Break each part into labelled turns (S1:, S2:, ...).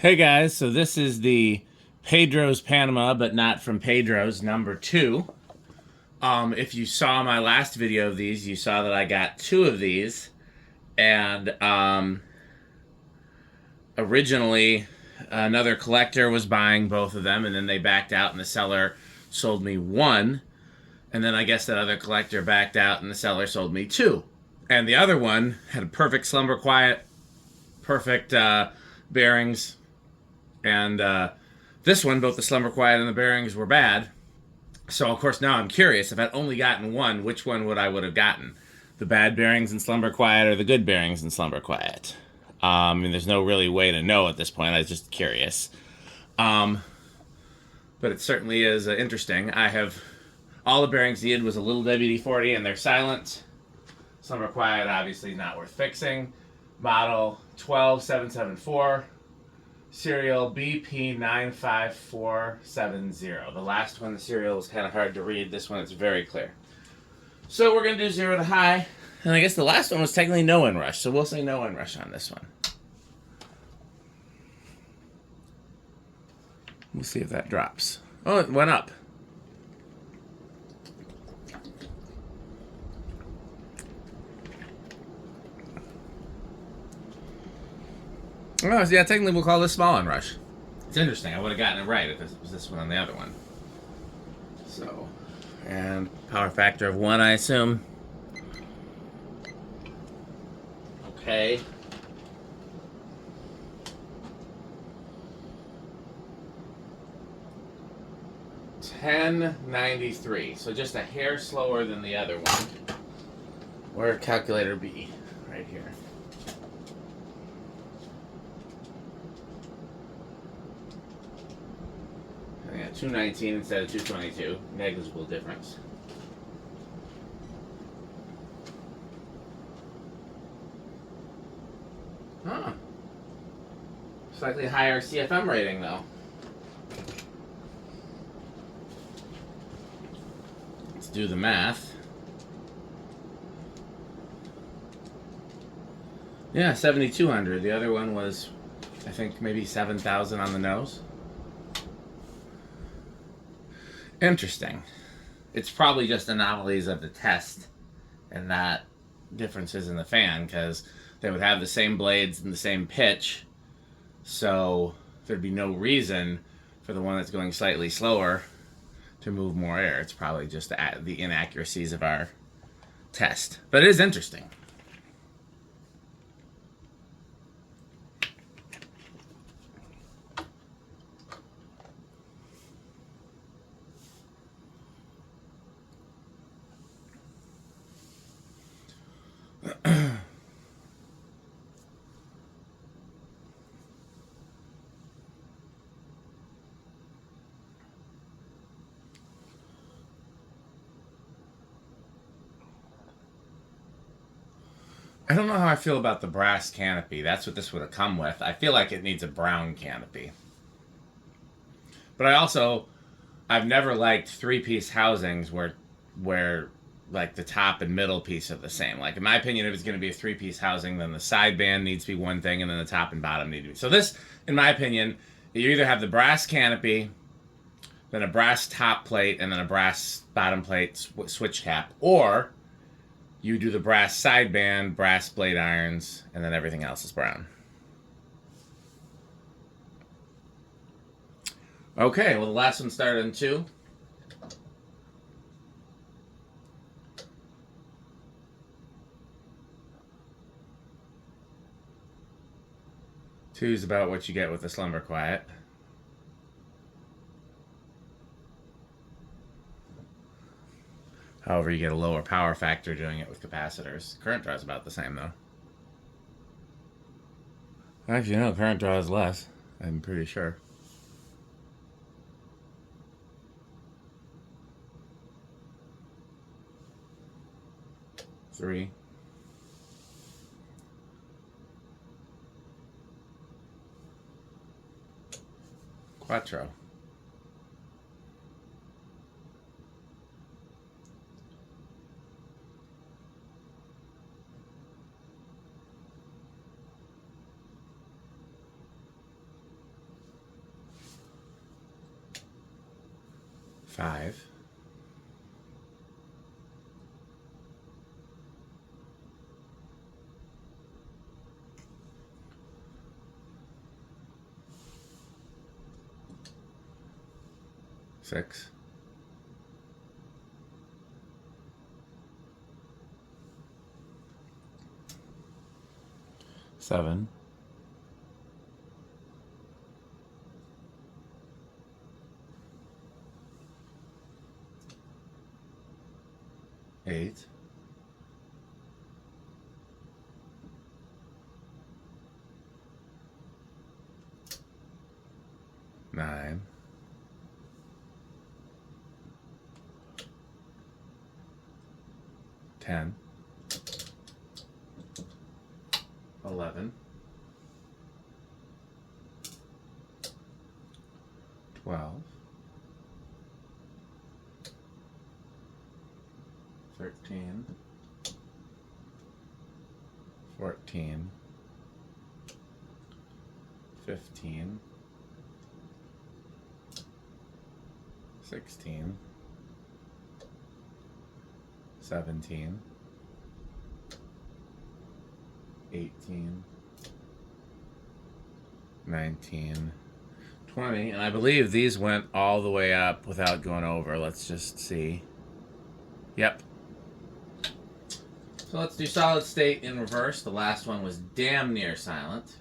S1: Hey guys, so this is the Pedro's Panama, but not from Pedro's, number two. If you saw my last video of these, you saw that I got two of these, and originally another collector was buying both of them, and then they backed out, and the seller sold me one, and then I guess that other collector backed out, and the seller sold me two, and the other one had a perfect slumber quiet, perfect bearings. And this one, both the slumber quiet and the bearings were bad. So of course now I'm curious, if I'd only gotten one, which one would have gotten? The bad bearings in slumber quiet or the good bearings in slumber quiet? And there's no really way to know at this point. I was just curious. But it certainly is interesting. I have all the bearings needed was a little WD-40 and they're silent. Slumber quiet obviously not worth fixing. Model 12774. Serial BP95470. The last one, the serial was kind of hard to read. This one, it's very clear. So we're going to do 0 to high. And I guess the last one was technically no inrush, so we'll say no inrush on this one. We'll see if that drops. Oh, it went up. Oh, yeah, technically we'll call this small inrush. It's interesting. I would have gotten it right if it was this one on the other one. So, and power factor of 1, I assume. Okay. $10.93. So just a hair slower than the other one. Where would calculator be? Right here. Yeah, 219 instead of 222. Negligible difference. Huh. Slightly higher CFM rating, though. Let's do the math. Yeah, 7,200. The other one was, I think, maybe 7,000 on the nose. Interesting. It's probably just anomalies of the test and not differences in the fan, because they would have the same blades and the same pitch, so there'd be no reason for the one that's going slightly slower to move more air. It's probably just the inaccuracies of our test. But it is interesting. I don't know how I feel about the brass canopy. That's what this would have come with. I feel like it needs a brown canopy. But I've never liked three-piece housings where like the top and middle piece are the same. Like, in my opinion, if it's going to be a three-piece housing, then the sideband needs to be one thing, and then the top and bottom need to be. So this, in my opinion, you either have the brass canopy, then a brass top plate, and then a brass bottom plate switch cap, or you do the brass sideband, brass blade irons, and then everything else is brown. Okay, well, the last one started in 2. Two is about what you get with the slumber quiet. However, you get a lower power factor doing it with capacitors. Current draw is about the same, though. Actually, no, current draw is less. I'm pretty sure. Three. Quattro. 5, 6, 7, 8, 9, 10, 11, 12, 13, 14, 15, 16, 17, 18, 19, 20, and I believe these went all the way up without going over. Let's just see. Yep. So let's do solid state in reverse. The last one was damn near silent.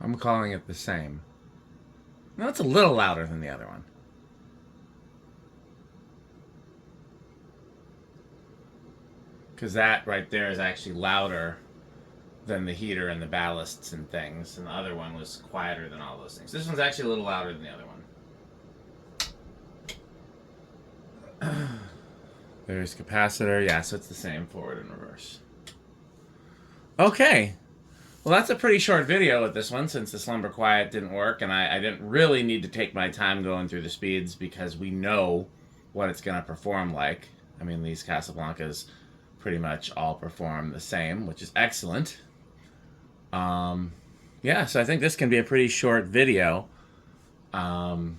S1: I'm calling it the same. No, it's a little louder than the other one. Because that right there is actually louder than the heater and the ballasts and things. And the other one was quieter than all those things. This one's actually a little louder than the other one. There's capacitor. Yeah, so it's the same forward and reverse. Okay. Well, that's a pretty short video with this one since the Slumber Quiet didn't work, and I didn't really need to take my time going through the speeds because we know what it's going to perform like. I mean, these Casablancas pretty much all perform the same, which is excellent. Yeah, so I think this can be a pretty short video. We'll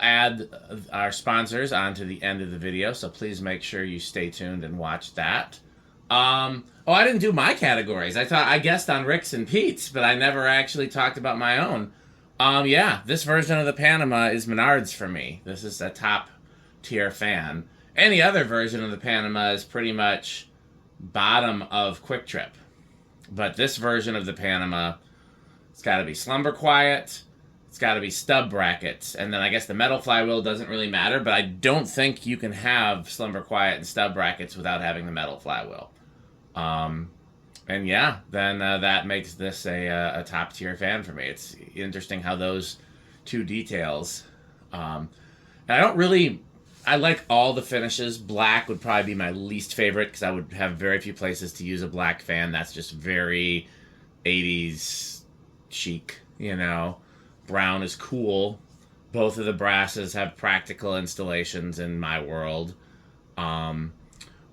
S1: add our sponsors onto the end of the video, so please make sure you stay tuned and watch that. Oh, I didn't do my categories. I guessed on Rick's and Pete's, but I never actually talked about my own. Yeah, this version of the Panama is Menards for me. This is a top tier fan. Any other version of the Panama is pretty much bottom of Quick Trip. But this version of the Panama, it's got to be Slumber Quiet. It's got to be stub brackets. And then I guess the metal flywheel doesn't really matter, but I don't think you can have Slumber Quiet and stub brackets without having the metal flywheel. And yeah, then that makes this a top tier fan for me. It's interesting how those two details. And I like all the finishes. Black would probably be my least favorite because I would have very few places to use a black fan. That's just very 80s chic, you know. Brown is cool. Both of the brasses have practical installations in my world.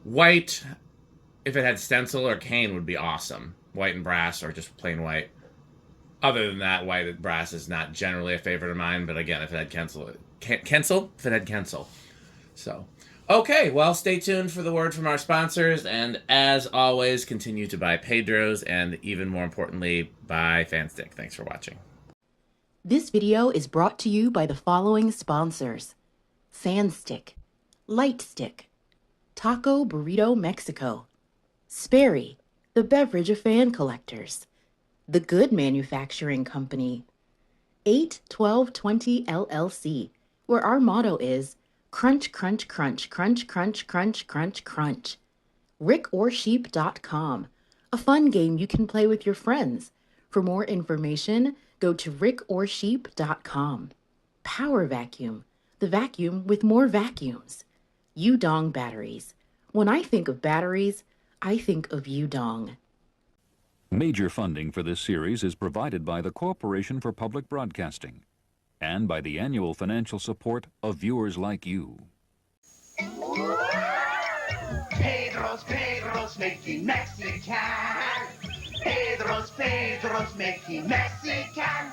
S1: White, if it had stencil or cane, would be awesome. White and brass, or just plain white. Other than that, white and brass is not generally a favorite of mine, but again, if it had Kensel. If it had Kensel. So, okay, well, stay tuned for the word from our sponsors, and as always, continue to buy Pedro's, and even more importantly, buy Fanstick. Thanks for watching.
S2: This video is brought to you by the following sponsors: Sandstick, Lightstick, Taco Burrito Mexico, Sperry, the beverage of fan collectors, The Good Manufacturing Company, 81220 LLC, where our motto is crunch, crunch, crunch, crunch, crunch, crunch, crunch, crunch. rickorsheep.com, a fun game you can play with your friends. For more information, go to rickorsheep.com. Power Vacuum, the vacuum with more vacuums. Udong batteries. When I think of batteries, I think of Udong.
S3: Major funding for this series is provided by the Corporation for Public Broadcasting and by the annual financial support of viewers like you.
S4: Pedro's making Mexican. Pedro's making Mexican.